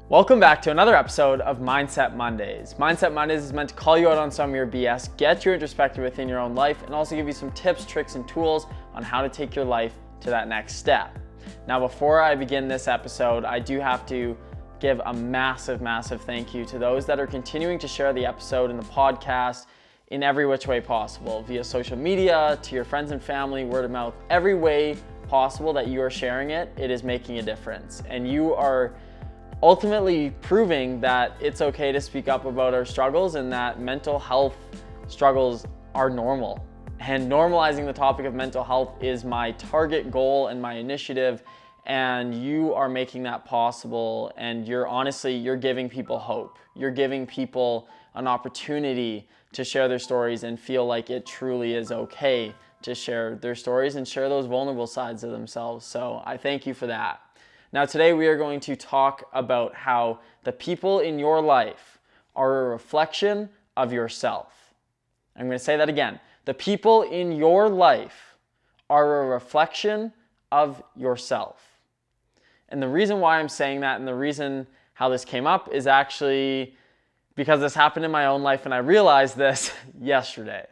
Welcome back to another episode of Mindset Mondays. Mindset Mondays is meant to call you out on some of your BS, get you introspective within your own life, and also give you some tips, tricks, and tools on how to take your life to that next step. Now, before I begin this episode, I do have to give a massive thank you to those that are continuing to share the episode and the podcast in every which way possible, via social media, to your friends and family, word of mouth, every way possible that you are sharing it, it is making a difference. And you are ultimately proving that it's okay to speak up about our struggles and that mental health struggles are normal. And normalizing the topic of mental health is my target goal and my initiative, and you are making that possible, and you're giving people hope. You're giving people an opportunity to share their stories and feel like it truly is okay to share their stories and share those vulnerable sides of themselves. So I thank you for that. Now today we are going to talk about how the people in your life are a reflection of yourself. I'm going to say that again. The people in your life are a reflection of yourself. And the reason why I'm saying that and the reason how this came up is actually because this happened in my own life and I realized this yesterday.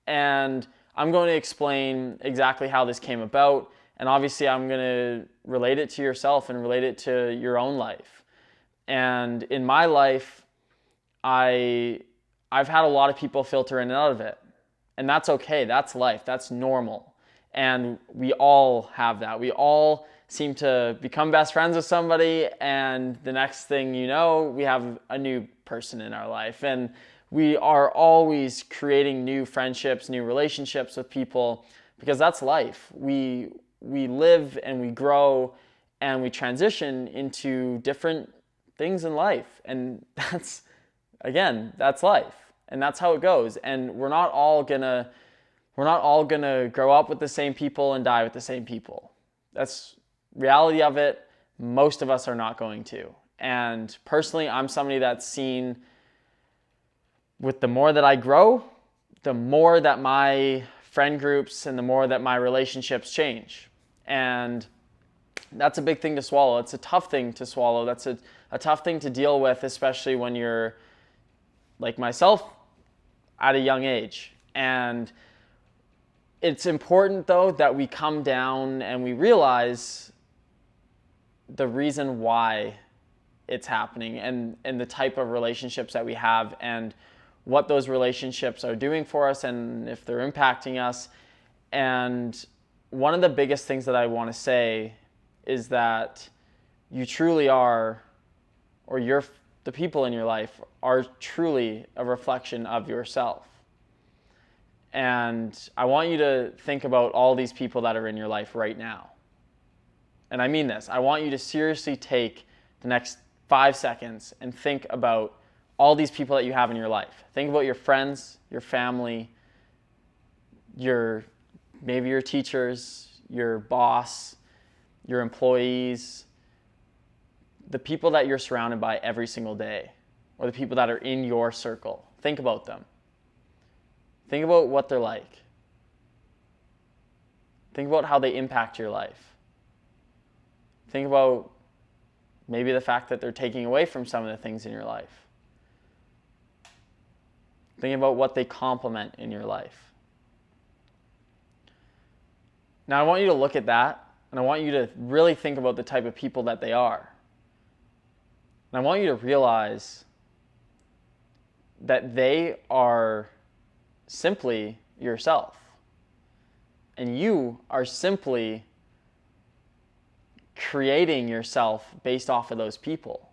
And I'm going to explain exactly how this came about. And obviously I'm going to relate it to yourself and relate it to your own life. And in my life, I've had a lot of people filter in and out of it. And that's okay. That's life. That's normal. And we all have that. We all seem to become best friends with somebody, and the next thing you know, we have a new person in our life. And we are always creating new friendships, new relationships with people, because that's life. We live and we grow and we transition into different things in life. And that's life. And that's how it goes. And we're not all gonna grow up with the same people and die with the same people. That's reality of it. Most of us are not going to. And personally, I'm somebody that's seen with the more that I grow, the more that my friend groups and the more that my relationships change. And that's a big thing to swallow. It's a tough thing to swallow. That's a tough thing to deal with, especially when you're like myself at a young age. And it's important though that we come down and we realize the reason why it's happening and the type of relationships that we have and what those relationships are doing for us and if they're impacting us. And one of the biggest things that I want to say is that you truly are, or the people in your life are truly a reflection of yourself. And I want you to think about all these people that are in your life right now. And I mean this. I want you to seriously take the next 5 seconds and think about all these people that you have in your life. Think about your friends, your family, maybe your teachers, your boss, your employees, the people that you're surrounded by every single day, or the people that are in your circle. Think about them. Think about what they're like. Think about how they impact your life. Think about maybe the fact that they're taking away from some of the things in your life. Think about what they complement in your life. Now I want you to look at that, and I want you to really think about the type of people that they are. And I want you to realize that they are simply yourself. And you are simply creating yourself based off of those people.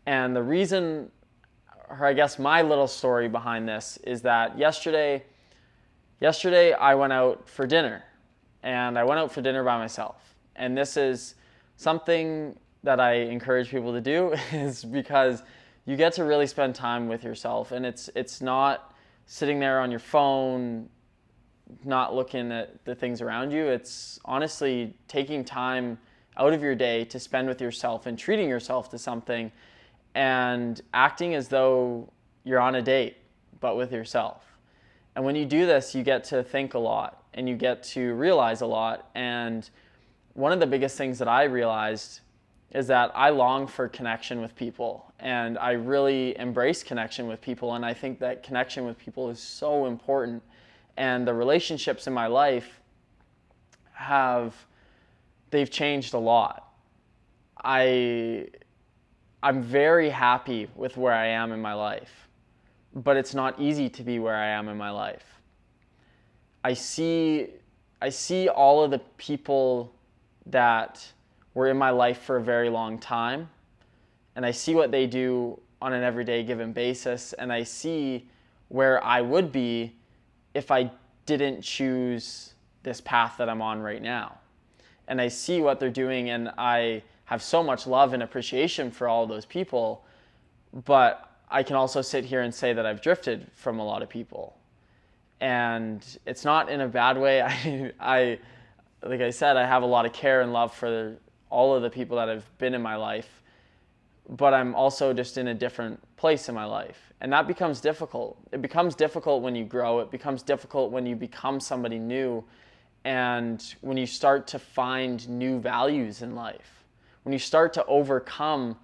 And the reason, or I guess my little story behind this, is that yesterday I went out for dinner. And I went out for dinner by myself. And this is something that I encourage people to do, is because you get to really spend time with yourself. And it's not sitting there on your phone, not looking at the things around you. It's honestly taking time out of your day to spend with yourself and treating yourself to something and acting as though you're on a date, but with yourself. And when you do this, you get to think a lot and you get to realize a lot. And one of the biggest things that I realized is that I long for connection with people, and I really embrace connection with people, and I think that connection with people is so important. And the relationships in my life they've changed a lot. I'm very happy with where I am in my life, but it's not easy to be where I am in my life. I see all of the people that were in my life for a very long time, and I see what they do on an everyday given basis, and I see where I would be if I didn't choose this path that I'm on right now. And I see what they're doing, and I have so much love and appreciation for all of those people, but I can also sit here and say that I've drifted from a lot of people. And it's not in a bad way. I like I said, I have a lot of care and love for all of the people that have been in my life, but I'm also just in a different place in my life. And that becomes difficult. It becomes difficult when you grow. It becomes difficult when you become somebody new, and when you start to find new values in life. When you start to overcome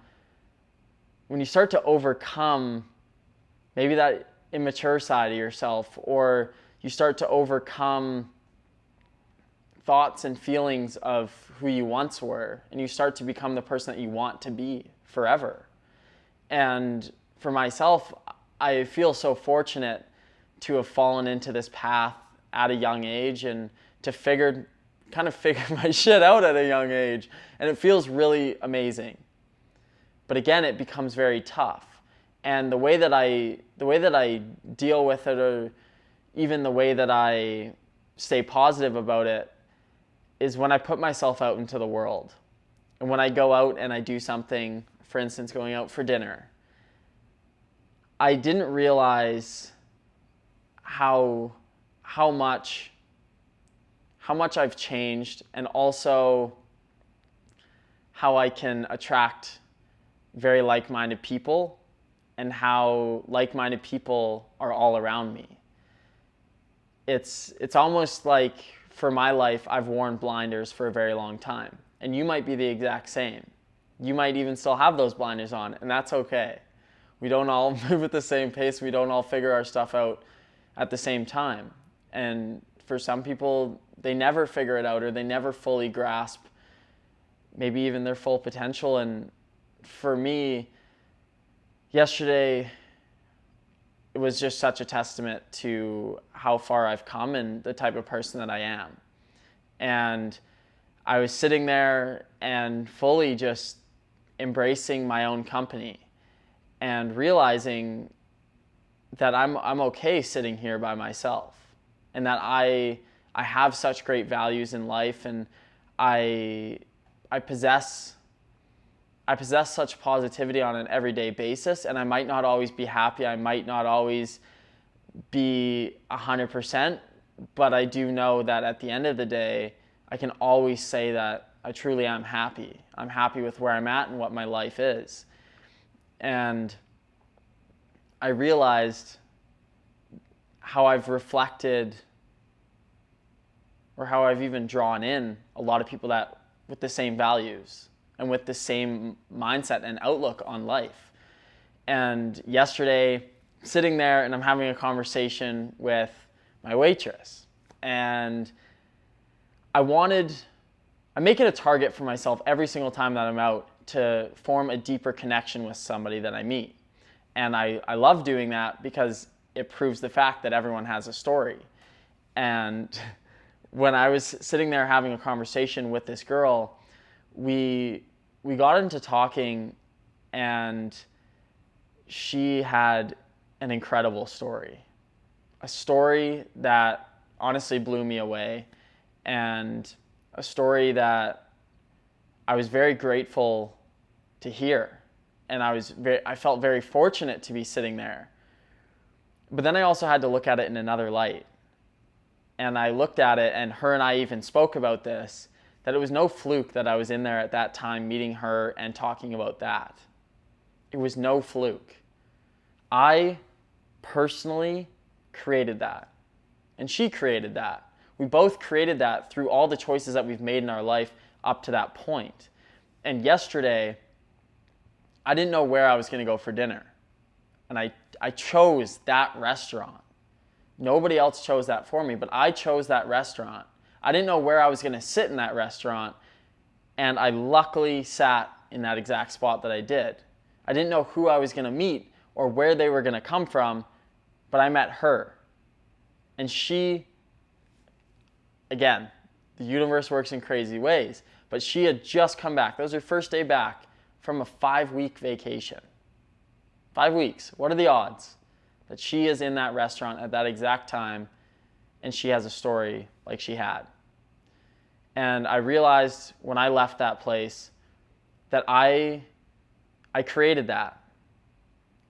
maybe that immature side of yourself, or you start to overcome thoughts and feelings of who you once were, and you start to become the person that you want to be forever. And for myself, I feel so fortunate to have fallen into this path at a young age, and to figure my shit out at a young age, and it feels really amazing. But again, it becomes very tough. And the way that I deal with it, or even the way that I stay positive about it, is when I put myself out into the world. And when I go out and I do something, for instance, going out for dinner, I didn't realize how much I've changed, and also how I can attract very like-minded people, and how like-minded people are all around me. It's almost like, for my life, I've worn blinders for a very long time, and you might be the exact same. You might even still have those blinders on, and that's okay. We don't all move at the same pace. We don't all figure our stuff out at the same time. And for some people, they never figure it out, or they never fully grasp maybe even their full potential. And for me, yesterday, it was just such a testament to how far I've come and the type of person that I am. And I was sitting there and fully just embracing my own company, and realizing that I'm okay sitting here by myself, and that I have such great values in life, and I possess such positivity on an everyday basis. And I might not always be happy, I might not always be 100%, but I do know that at the end of the day, I can always say that I truly am happy. I'm happy with where I'm at and what my life is. And I realized how I've reflected, or how I've even drawn in a lot of people that with the same values and with the same mindset and outlook on life. And yesterday, sitting there, and I'm having a conversation with my waitress, and I make it a target for myself every single time that I'm out to form a deeper connection with somebody that I meet. And I love doing that because it proves the fact that everyone has a story. And when I was sitting there having a conversation with this girl, we got into talking, and she had an incredible story. A story that honestly blew me away, and a story that I was very grateful to hear. And I felt very fortunate to be sitting there. But then I also had to look at it in another light. And I looked at it, and her and I even spoke about this, that it was no fluke that I was in there at that time meeting her and talking about that. It was no fluke. I personally created that. And she created that. We both created that through all the choices that we've made in our life up to that point. And yesterday, I didn't know where I was going to go for dinner. And I chose that restaurant. Nobody else chose that for me, but I chose that restaurant. I didn't know where I was going to sit in that restaurant, and I luckily sat in that exact spot that I did. I didn't know who I was going to meet or where they were going to come from, but I met her. And she, again, the universe works in crazy ways, but she had just come back. That was her first day back from a 5-week vacation. 5 weeks. What are the odds that she is in that restaurant at that exact time and she has a story like she had? And I realized when I left that place that I created that.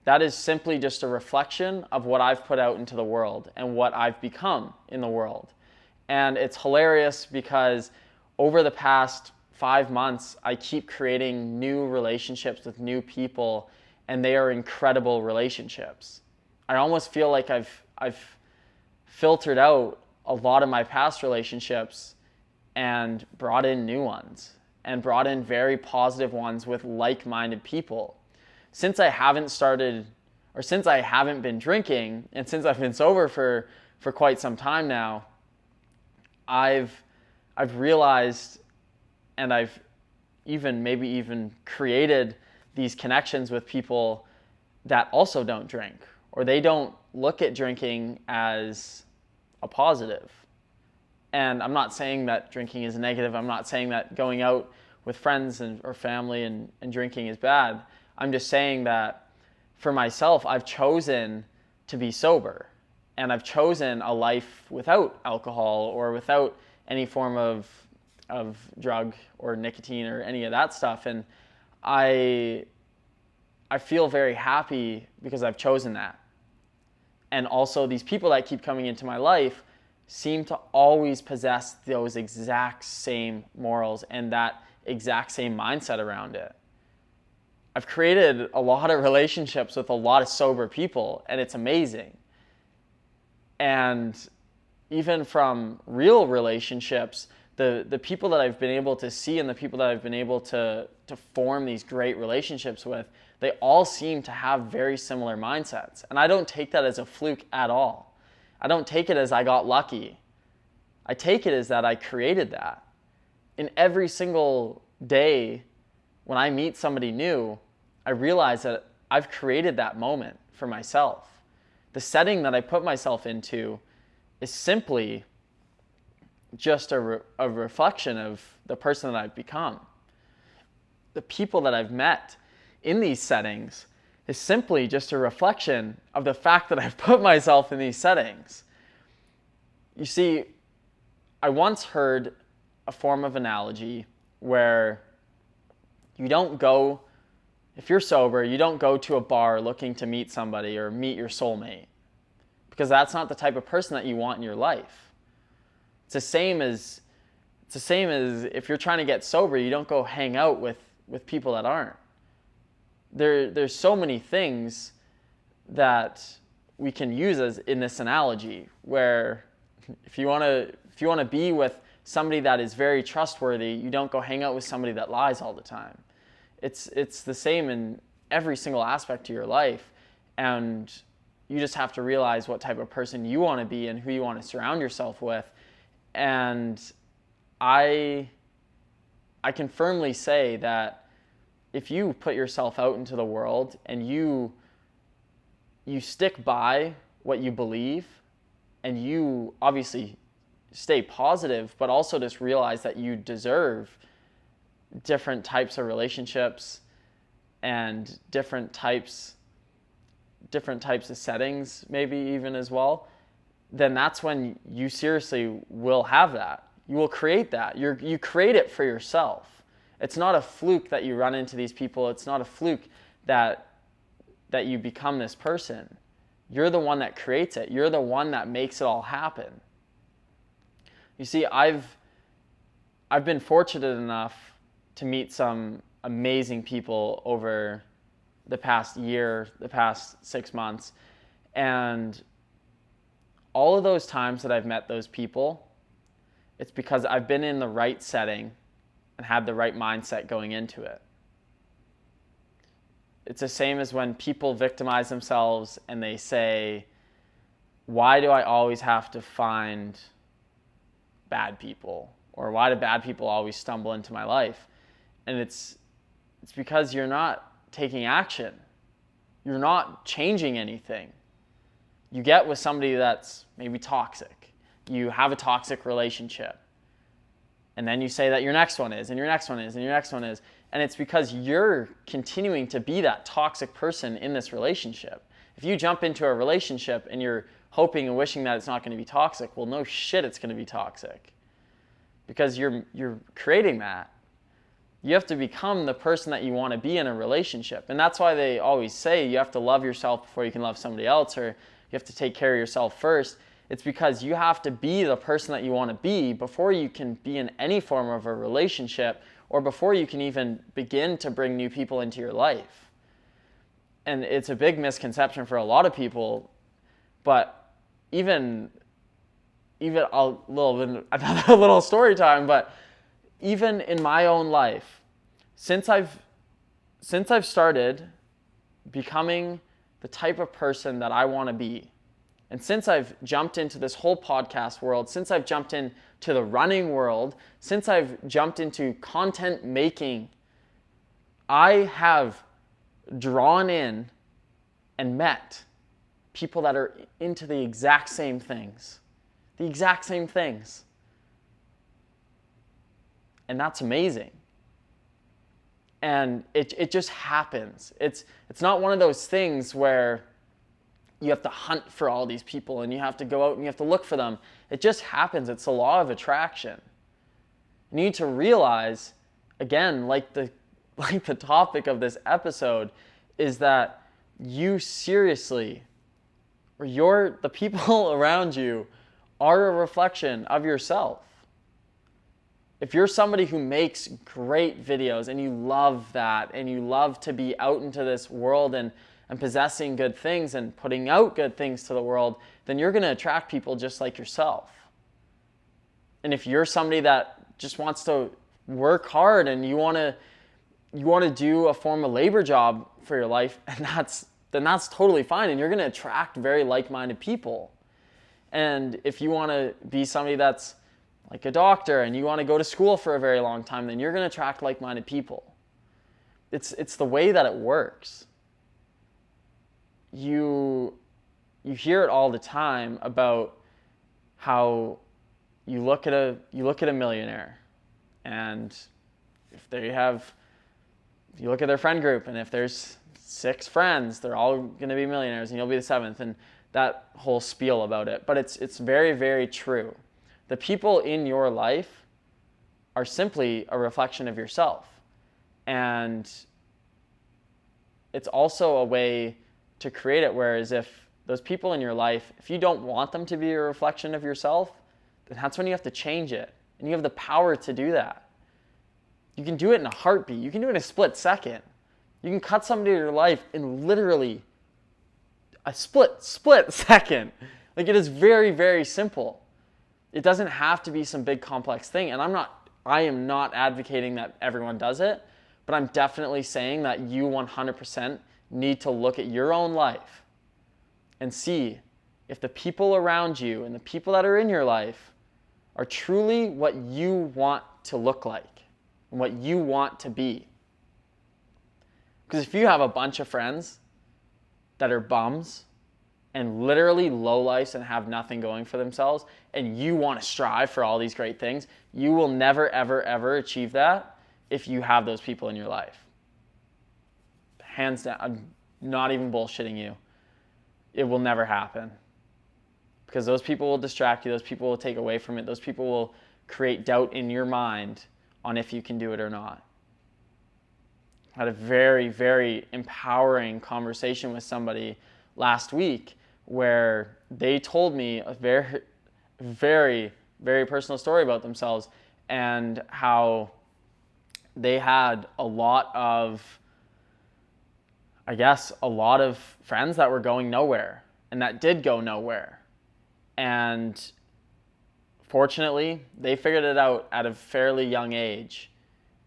That is simply just a reflection of what I've put out into the world and what I've become in the world. And it's hilarious because over the past 5 months, I keep creating new relationships with new people, and they are incredible relationships. I almost feel like I've filtered out a lot of my past relationships and brought in new ones, and brought in very positive ones with like-minded people. Since I haven't been drinking, and since I've been sober for quite some time now, I've realized, and I've maybe even created these connections with people that also don't drink, or they don't look at drinking as a positive. And I'm not saying that drinking is negative. I'm not saying that going out with friends or family and drinking is bad. I'm just saying that for myself, I've chosen to be sober, and I've chosen a life without alcohol or without any form of drug or nicotine or any of that stuff. And I feel very happy because I've chosen that. And also these people that keep coming into my life seem to always possess those exact same morals and that exact same mindset around it. I've created a lot of relationships with a lot of sober people, and it's amazing. And even from real relationships, the people that I've been able to see and the people that I've been able to form these great relationships with, they all seem to have very similar mindsets. And I don't take that as a fluke at all. I don't take it as I got lucky. I take it as that I created that. In every single day when I meet somebody new, I realize that I've created that moment for myself. The setting that I put myself into is simply just a reflection of the person that I've become. The people that I've met in these settings is simply just a reflection of the fact that I've put myself in these settings. You see, I once heard a form of analogy where you don't go, if you're sober, you don't go to a bar looking to meet somebody or meet your soulmate, because that's not the type of person that you want in your life. It's the same as if you're trying to get sober, you don't go hang out with people that aren't. There's so many things that we can use as in this analogy, where if you want to be with somebody that is very trustworthy, you don't go hang out with somebody that lies all the time. It's the same in every single aspect of your life, and you just have to realize what type of person you want to be and who you want to surround yourself with. And I can firmly say that if you put yourself out into the world and you stick by what you believe, and you obviously stay positive, but also just realize that you deserve different types of relationships and different types of settings, maybe even as well, then that's when you seriously will have that. You will create that. You create it for yourself. It's not a fluke that you run into these people. It's not a fluke that you become this person. You're the one that creates it. You're the one that makes it all happen. You see, I've been fortunate enough to meet some amazing people over the past year, the past 6 months. And all of those times that I've met those people, it's because I've been in the right setting and had the right mindset going into it. It's the same as when people victimize themselves and they say, why do I always have to find bad people? Or why do bad people always stumble into my life? And it's because you're not taking action. You're not changing anything. You get with somebody that's maybe toxic. You have a toxic relationship. And then you say that your next one is, and your next one is, and your next one is. And it's because you're continuing to be that toxic person in this relationship. If you jump into a relationship and you're hoping and wishing that it's not going to be toxic, well, no shit, it's going to be toxic. Because you're creating that. You have to become the person that you want to be in a relationship. And that's why they always say you have to love yourself before you can love somebody else, or you have to take care of yourself first. It's because you have to be the person that you want to be before you can be in any form of a relationship, or before you can even begin to bring new people into your life. And it's a big misconception for a lot of people, but even a little story time, but even in my own life, since I've started becoming the type of person that I want to be, and since I've jumped into this whole podcast world, since I've jumped into the running world, since I've jumped into content making, I have drawn in and met people that are into the exact same things. The exact same things. And that's amazing. And it just happens. It's not one of those things where you have to hunt for all these people and you have to go out and you have to look for them. It just happens. It's the law of attraction. You need to realize, again, like the topic of this episode, is that you seriously, or the people around you are a reflection of yourself. If you're somebody who makes great videos and you love that and you love to be out into this world and possessing good things and putting out good things to the world, then you're going to attract people just like yourself. And if you're somebody that just wants to work hard and you want to do a form of labor job for your life, and then that's totally fine, and you're going to attract very like-minded people. And if you want to be somebody that's like a doctor and you want to go to school for a very long time, then you're going to attract like-minded people. It's the way that it works. You hear it all the time about how you look at a millionaire, and you look at their friend group, and if there's 6 friends, they're all going to be millionaires and you'll be the 7th, and that whole spiel about it. But it's very, very true. The people in your life are simply a reflection of yourself. And it's also a way to create it, whereas if those people in your life, if you don't want them to be a reflection of yourself, then that's when you have to change it. And you have the power to do that. You can do it in a heartbeat. You can do it in a split second. You can cut somebody in your life in literally a split second. Like, it is very, very simple. It doesn't have to be some big complex thing. And I am not advocating that everyone does it, but I'm definitely saying that you 100% need to look at your own life and see if the people around you and the people that are in your life are truly what you want to look like and what you want to be. Because if you have a bunch of friends that are bums and literally lowlifes and have nothing going for themselves, and you want to strive for all these great things, you will never, ever, ever achieve that if you have those people in your life. Hands down, I'm not even bullshitting you. It will never happen. Because those people will distract you, those people will take away from it, those people will create doubt in your mind on if you can do it or not. I had a very, very empowering conversation with somebody last week where they told me a very, very, very personal story about themselves and how they had a lot of friends that were going nowhere and that did go nowhere. And fortunately, they figured it out at a fairly young age.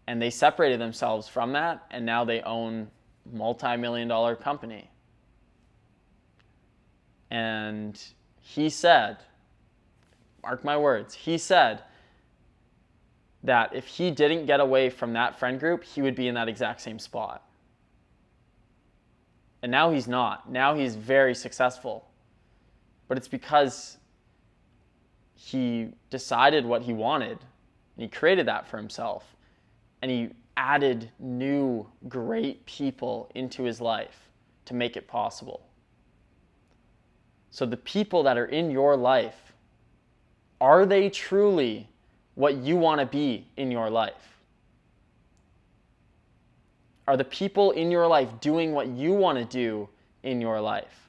And they separated themselves from that, and now they own a multi-million-dollar company. And he said, mark my words, he said that if he didn't get away from that friend group, he would be in that exact same spot. And now he's not. Now he's very successful. But it's because he decided what he wanted, and he created that for himself. And he added new, great people into his life to make it possible. So the people that are in your life, are they truly what you want to be in your life? Are the people in your life doing what you want to do in your life?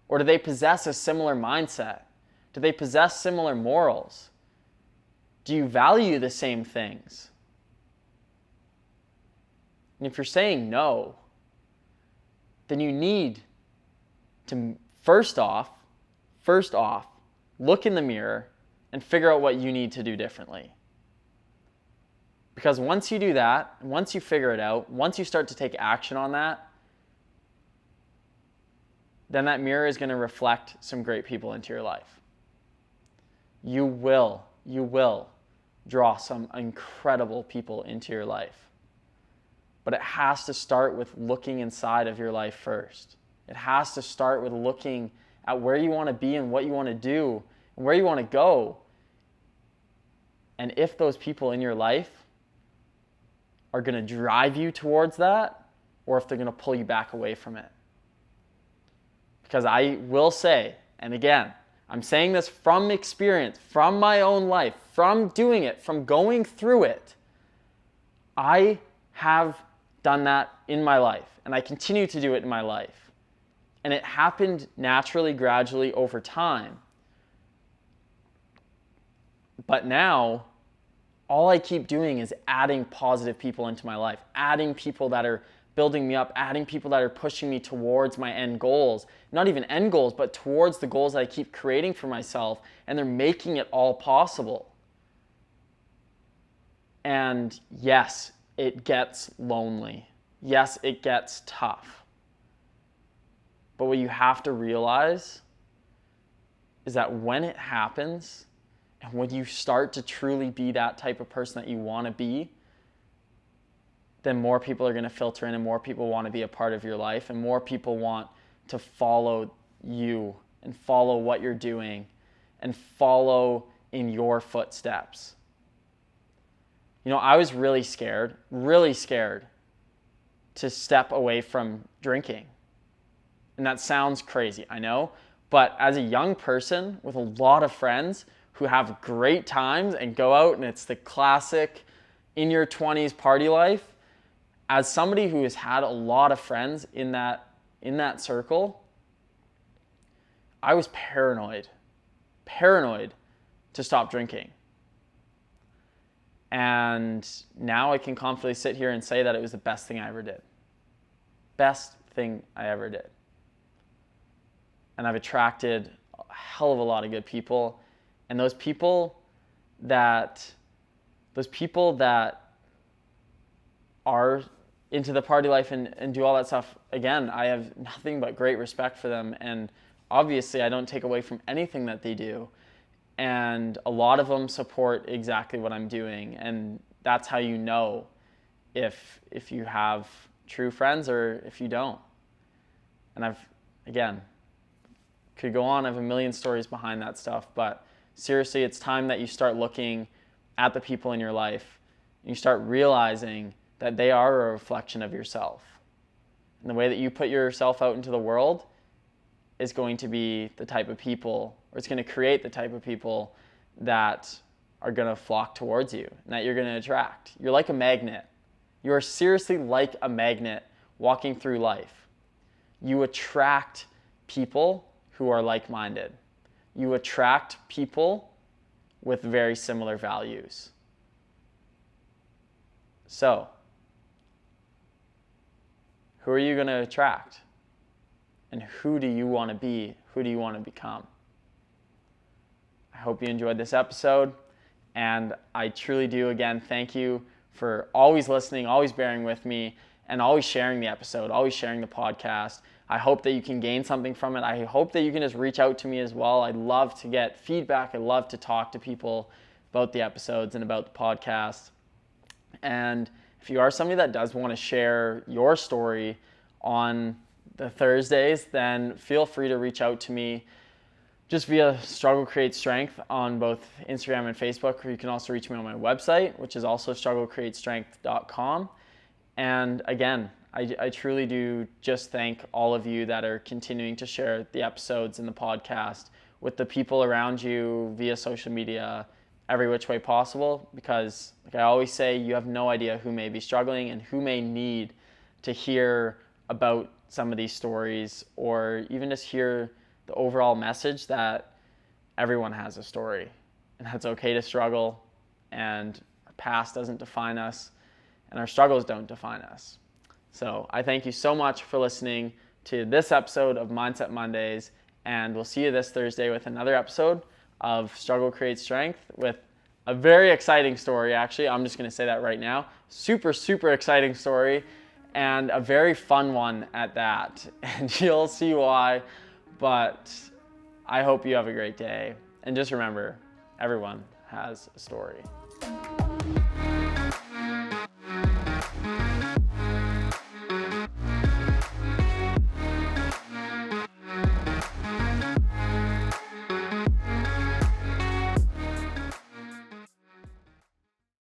Or do they possess a similar mindset? Do they possess similar morals? Do you value the same things? And if you're saying no, then you need to first off, look in the mirror and figure out what you need to do differently. Because once you do that, once you figure it out, once you start to take action on that, then that mirror is going to reflect some great people into your life. You will draw some incredible people into your life. But it has to start with looking inside of your life first. It has to start with looking at where you want to be and what you want to do and where you want to go. And if those people in your life are going to drive you towards that, or if they're going to pull you back away from it. Because I will say, and again, I'm saying this from experience, from my own life, from doing it, from going through it. I have done that in my life, and I continue to do it in my life. And it happened naturally, gradually, over time. But now, all I keep doing is adding positive people into my life, adding people that are building me up, adding people that are pushing me towards my end goals. Not even end goals, but towards the goals that I keep creating for myself, and they're making it all possible. And yes, it gets lonely. Yes, it gets tough. But what you have to realize is that when it happens, and when you start to truly be that type of person that you want to be, then more people are going to filter in, and more people want to be a part of your life, and more people want to follow you and follow what you're doing and follow in your footsteps. You know, I was really scared to step away from drinking. And that sounds crazy, I know. But as a young person with a lot of friends who have great times and go out and it's the classic in your 20s party life, as somebody who has had a lot of friends in that circle, I was paranoid to stop drinking. And now I can confidently sit here and say that it was the best thing I ever did. Best thing I ever did. And I've attracted a hell of a lot of good people. And those people that are into the party life and do all that stuff, again, I have nothing but great respect for them. And obviously, I don't take away from anything that they do. And a lot of them support exactly what I'm doing. And that's how you know if you have true friends or if you don't. And again, could go on. I have a million stories behind that stuff. But seriously, it's time that you start looking at the people in your life and you start realizing that they are a reflection of yourself. And the way that you put yourself out into the world is going to be the type of people, or it's going to create the type of people that are going to flock towards you and that you're going to attract. You're like a magnet. You are seriously like a magnet walking through life. You attract people who are like-minded. You attract people with very similar values. So, who are you going to attract? And who do you want to be? Who do you want to become? I hope you enjoyed this episode. And I truly do, again, thank you for always listening, always bearing with me, and always sharing the episode, always sharing the podcast. I hope that you can gain something from it. I hope that you can just reach out to me as well. I'd love to get feedback. I love to talk to people about the episodes and about the podcast. And if you are somebody that does want to share your story on the Thursdays, then feel free to reach out to me just via Struggle Creates Strength on both Instagram and Facebook, or you can also reach me on my website, which is also strugglecreatestrength.com. And again, I truly do just thank all of you that are continuing to share the episodes and the podcast with the people around you via social media, every which way possible, because like I always say, you have no idea who may be struggling and who may need to hear about some of these stories, or even just hear the overall message that everyone has a story and that's okay to struggle, and our past doesn't define us and our struggles don't define us. So I thank you so much for listening to this episode of Mindset Mondays, and we'll see you this Thursday with another episode of Struggle Creates Strength with a very exciting story. Actually, I'm just going to say that right now. Super, super exciting story, and a very fun one at that. And you'll see why, but I hope you have a great day. And just remember, everyone has a story.